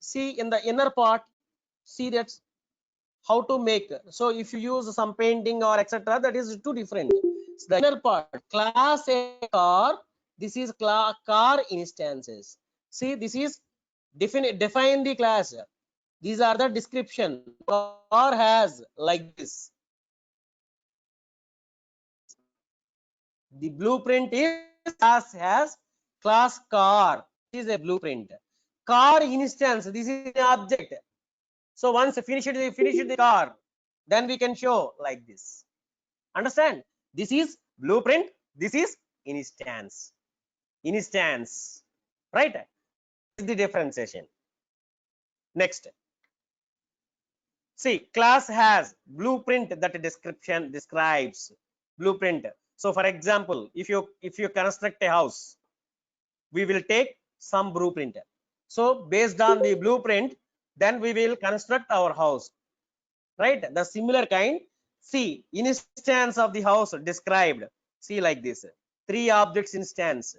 see in the inner part, see that how to make. So if you use some painting or etc., that is too different. The inner part, class A car, this is car instances. See, this is define the class. These are the description. Car has like this. The blueprint is class has class car. This is a blueprint. Car instance, this is an object. So once finish the car, then we can show like this. Understand? This is blueprint. This is instance. Instance, right? This is the differentiation. Next, see, class has blueprint, that description describes blueprint. So for example, if you construct a house, we will take some blueprint. So based on the blueprint, then we will construct our house, right? The similar kind. See, instance of the house described. See like this, 3 objects instance.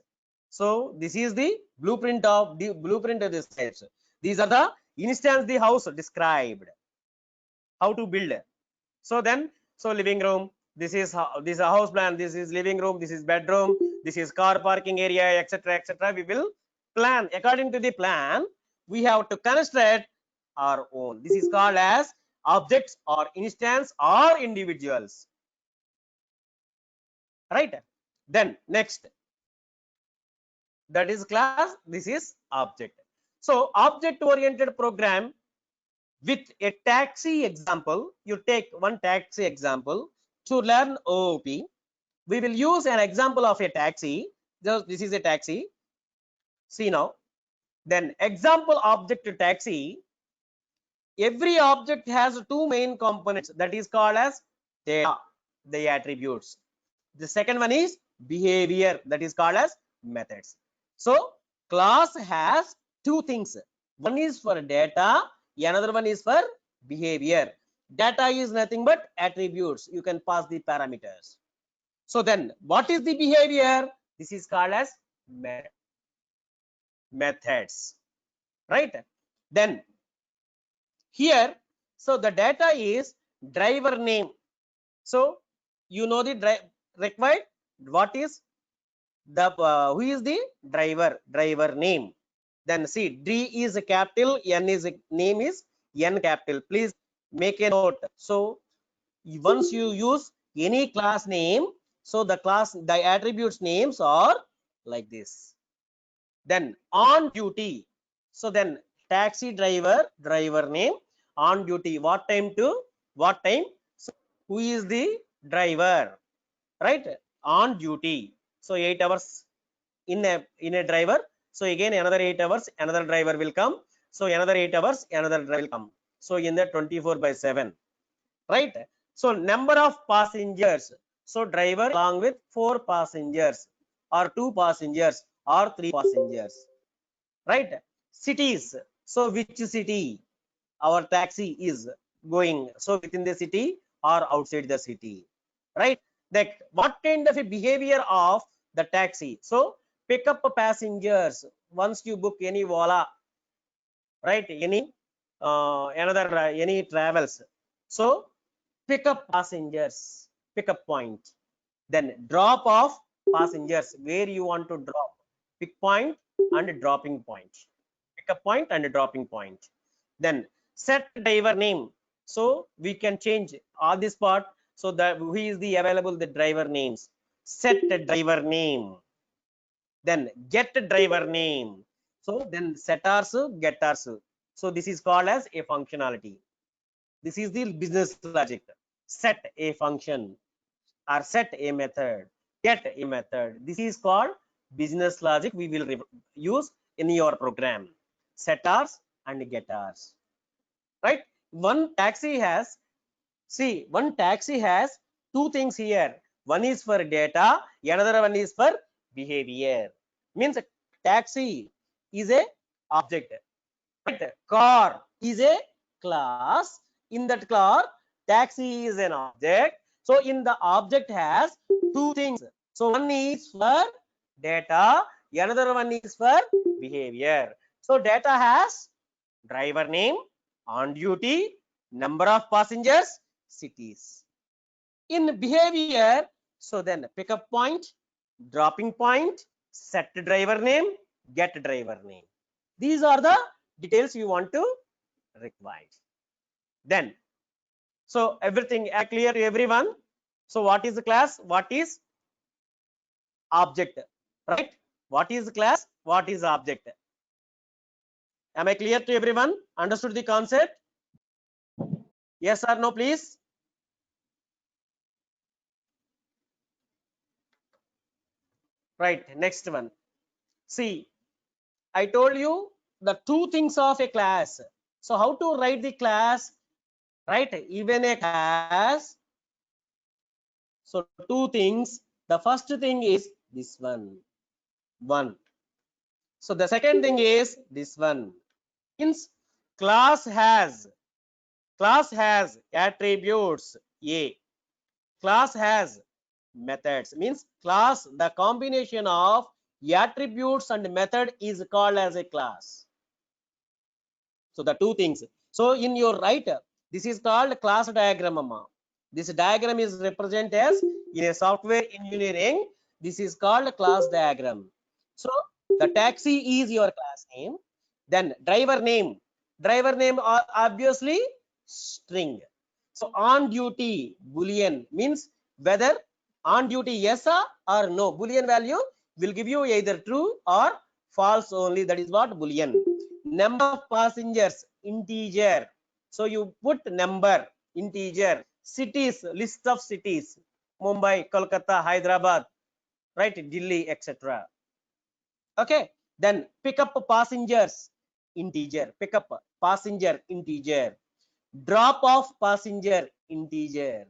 So this is the blueprint of this types. These are the instance the house described. How to build. So then, so living room, this is a house plan, this is living room, this is bedroom, this is car parking area, etc., etc. We will plan according to the plan. We have to construct our own. This is called as objects or instance or individuals, right? Then next, that is class, this is object. So object oriented program with a taxi example, you take one taxi example to learn OOP. We will use an example of a taxi. This is a taxi. See now, then example object to taxi. Every object has 2 main components, that is called as data, the attributes. The second one is behavior, that is called as methods. So class has 2 things. One is for data, another one is for behavior. Data is nothing but attributes. You can pass the parameters. So then what is the behavior? This is called as methods, right? Then here, so the data is driver name. So you know the required, what is the who is the driver name. Then see, D is a capital, N is a name is N capital. Please make a note. So once you use any class name, so the attributes names are like this. Then on duty, so then taxi driver name, on duty, what time to what time, so who is the driver, right? On duty, so 8 hours in a driver. So again another 8 hours another driver will come. So another 8 hours another driver will come. So in the 24/7, right? So number of passengers, so driver along with 4 passengers or 2 passengers or 3 passengers, right? Cities, so which city our taxi is going, so within the city or outside the city, right? That what kind of a behavior of the taxi, so pick up passengers once you book any Ola, right? Any another any travels, so pick up passengers, pick up point. Then drop off passengers, where you want to drop, pick point and dropping point, pick up point and dropping point. Then set driver name, so we can change all this part, so that who is the available the driver names, set driver name. Then get driver name, so then setters getters, so this is called as a functionality. This is the business logic. Set a function or set a method, get a method, this is called business logic. We will use in your program, setters and getters, right? One taxi has, see, one taxi has 2 things here. One is for data, another one is for behavior. Means taxi is a object, right? Car is a class. In that car, taxi is an object. So in the object has 2 things. So one is for data, another one is for behavior. So data has driver name, on duty, number of passengers, cities. In behavior, so then pickup point, dropping point, set driver name, get driver name. These are the details you want to require. Then, so everything clear to everyone. So what is the class? What is object? Right? What is class? What is object? Am I clear to everyone? Understood the concept? Yes or no, please? Right. Next one. See, I told you the two things of a class. So how to write the class? Right? Even a class. So two things. The first thing is this one. One. So the second thing is this one. Means class has attributes A. Class has methods. Means class, the combination of attributes and method is called as a class. So the two things. So in your right, this is called class diagram, Amma. This diagram is represented as in a software engineering. This is called class diagram. So the taxi is your class name. Then driver name. Driver name are obviously string. So on duty boolean means whether on duty yes or no. Boolean value will give you either true or false only. That is what boolean. Number of passengers integer. So you put number integer. Cities, list of cities, Mumbai, Kolkata, Hyderabad, right, Delhi, etc. Okay, then pick up passengers integer, pick up passenger integer, drop off passenger integer,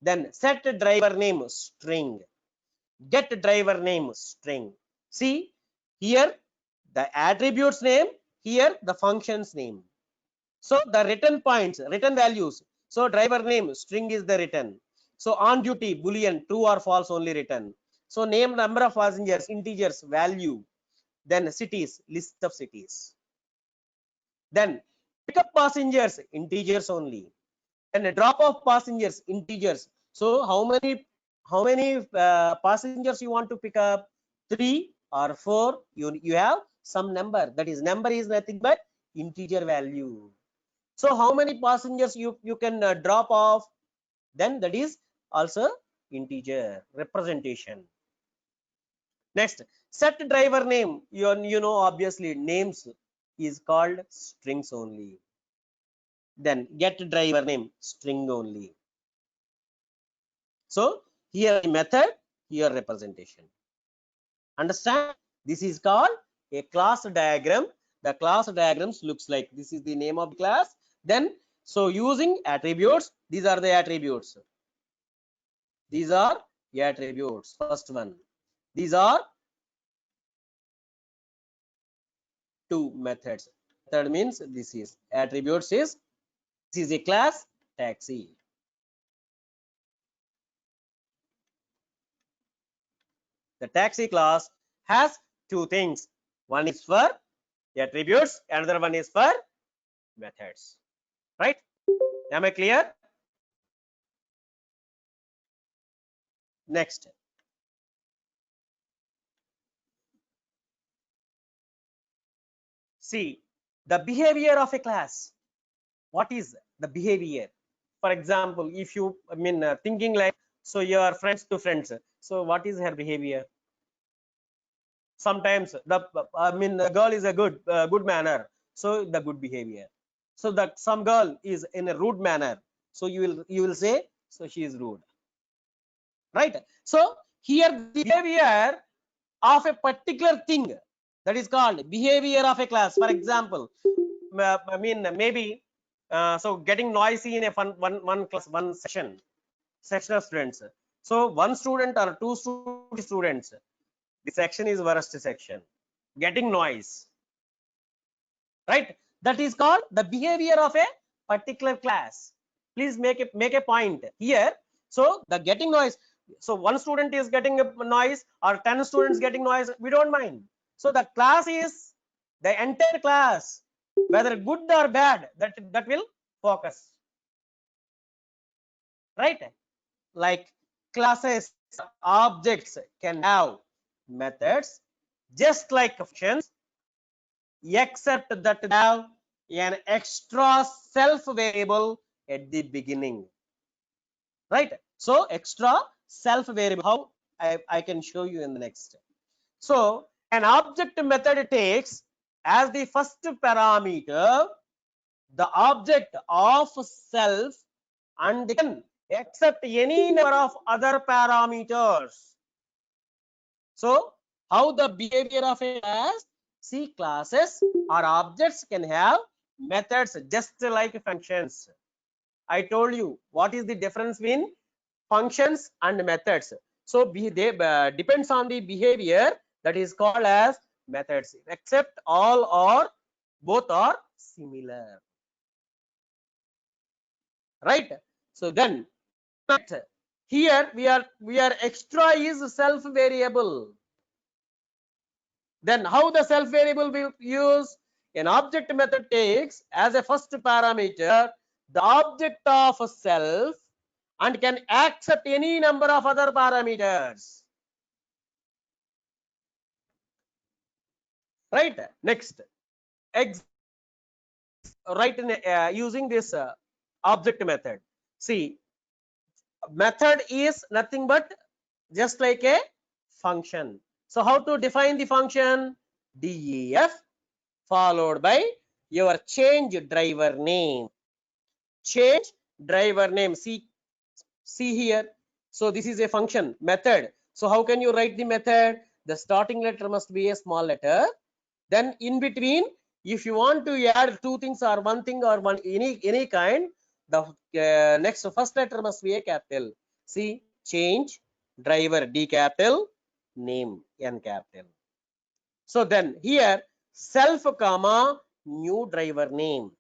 then set driver name string, get driver name string. See here the attributes name, here the functions name. So the return points, return values. So driver name string is the return. So on duty boolean true or false only return. So name number of passengers integers value. Then cities list of cities. Then pick up passengers integers only. And drop off passengers integers. So how many passengers you want to pick up? 3 or 4. You have some number. That is number is nothing but integer value. So how many passengers you can drop off? Then that is also integer representation. Next, set driver name. You know obviously names is called strings only. Then get driver name string only. So here method, here representation. Understand? This is called a class diagram. The class diagrams looks like this is the name of the class. Then so using attributes, these are the attributes. These are the attributes. First one. These are two methods. Method means this is attributes is this is a class taxi. The taxi class has two things. One is for attributes, another one is for methods. Right? Am I clear? Next. See the behavior of a class. What is the behavior? For example, if you thinking like so you are friends to friends. So what is her behavior? Sometimes the girl is a good manner, so the good behavior. So that some girl is in a rude manner, so you will say so she is rude, right? So here the behavior of a particular thing, that is called behavior of a class. For example, maybe so getting noisy in a one class, one section of students. So one student or two students, the section is worst section, getting noise, right? That is called the behavior of a particular class. Please make a point here. So the getting noise, so one student is getting a noise or 10 students getting noise, we don't mind. So the class is the entire class whether good or bad, that will focus, right? Like classes, objects can have methods just like functions, except that they have an extra self variable at the beginning, right? So extra self variable, how I can show you in the next. So an object method takes as the first parameter the object of self and can accept any number of other parameters. So how the behavior of a class? See, classes or objects can have methods just like functions. I told you what is the difference between functions and methods. So they depends on the behavior, that is called as methods, except all or both are similar, right? So then here we are extra is self variable. Then how the self variable will use? An object method takes as a first parameter the object of self and can accept any number of other parameters, right? Next, right in using this object method. See, method is nothing but just like a function. So how to define the function? Def followed by your change driver name. Change driver name. See here. So this is a function method. So how can you write the method? The starting letter must be a small letter. Then in between, if you want to add two things or one thing or one any kind, the next first letter must be a capital. See, change driver D capital, name N capital. So then here self comma new driver name.